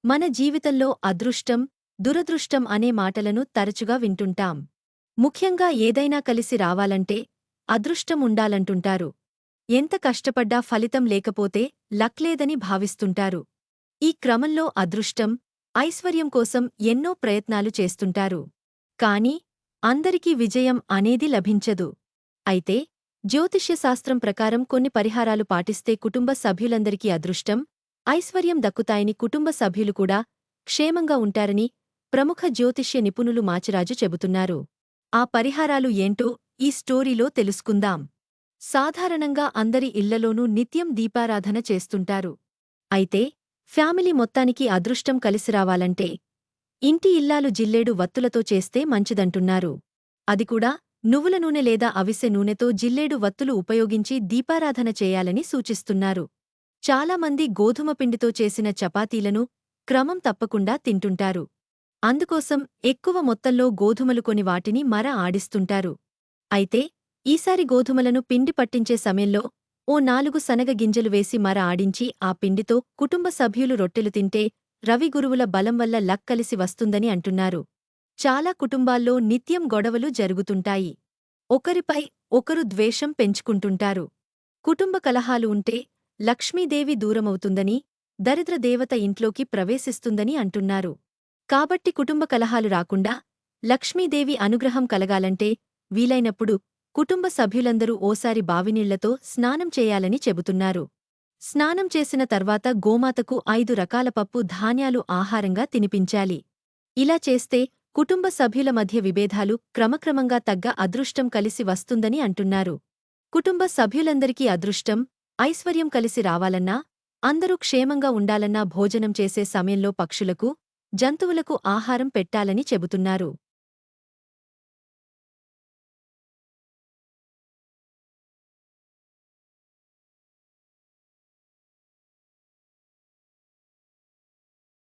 మన జీవితంలో అదృష్టం, దురదృష్టం అనే మాటలను తరచుగా వింటుంటాం. ముఖ్యంగా ఏదైనా కలిసి రావాలంటే అదృష్టం ఉండాలంటుంటారు. ఎంత కష్టపడ్డా ఫలితం లేకపోతే లక్ లేదని భావిస్తుంటారు. ఈ క్రమంలో అదృష్టం, ఐశ్వర్యం కోసం ఎన్నో ప్రయత్నాలు చేస్తుంటారు. కాని అందరికీ విజయం అనేది లభించదు. అయితే జ్యోతిష్యశాస్త్రం ప్రకారం కొన్ని పరిహారాలు పాటిస్తే కుటుంబ సభ్యులందరికీ అదృష్టం, ఐశ్వర్యం దక్కుతాయని, కుటుంబ సభ్యులు కూడా క్షేమంగా ఉంటారని ప్రముఖ జ్యోతిష్య నిపుణులు మాచిరాజు చెబుతున్నారు. ఆ పరిహారాలు ఏంటో ఈ స్టోరీలో తెలుసుకుందాం. సాధారణంగా అందరి ఇళ్లలోనూ నిత్యం దీపారాధన చేస్తుంటారు. అయితే ఫ్యామిలీ మొత్తానికి అదృష్టం కలిసిరావాలంటే ఇంటి ఇల్లాలు జిల్లేడు వత్తులతో చేస్తే మంచిదంటున్నారు. అది కూడా నువ్వుల నూనె లేదా అవిసె నూనెతో జిల్లేడు వత్తులు ఉపయోగించి దీపారాధన చేయాలని సూచిస్తున్నారు. చాలామంది గోధుమ పిండితో చేసిన చపాతీలను క్రమం తప్పకుండా తింటుంటారు. అందుకోసం ఎక్కువ మొత్తంలో గోధుమలు కొని వాటిని మర ఆడిస్తుంటారు. అయితే ఈసారి గోధుమలను పిండి పట్టించే సమయంలో ఓ 4 శనగ గింజలు వేసి మర ఆడించి ఆ పిండితో కుటుంబ సభ్యులు రొట్టెలు తింటే రవి గురువుల బలం వల్ల లక్ కలిసి వస్తుందని అంటున్నారు. చాలా కుటుంబాల్లో నిత్యం గొడవలు జరుగుతుంటాయి. ఒకరిపై ఒకరు ద్వేషం పెంచుకుంటుంటారు. కుటుంబ కలహాలు ఉంటే లక్ష్మీదేవి దూరమవుతుందని, దరిద్ర దేవత ఇంట్లోకి ప్రవేశిస్తుందని అంటున్నారు. కాబట్టి కుటుంబ కలహాలు రాకుండా లక్ష్మీదేవి అనుగ్రహం కలగాలంటే వీలైనప్పుడు కుటుంబ సభ్యులందరూ ఓసారి బావినీళ్లతో స్నానం చేయాలని చెబుతున్నారు. స్నానం చేసిన తర్వాత గోమాతకు 5 రకాల పప్పు ధాన్యాలు ఆహారంగా తినిపించాలి. ఇలా చేస్తే కుటుంబ సభ్యుల మధ్య విభేదాలు క్రమక్రమంగా తగ్గ అదృష్టం కలిసి వస్తుందని అంటున్నారు. కుటుంబ సభ్యులందరికీ అదృష్టం, ఐశ్వర్యం కలిసి రావాలన్నా, అందరూ క్షేమంగా ఉండాలన్నా భోజనం చేసే సమయంలో పక్షులకు, జంతువులకు ఆహారం పెట్టాలని చెబుతున్నారు.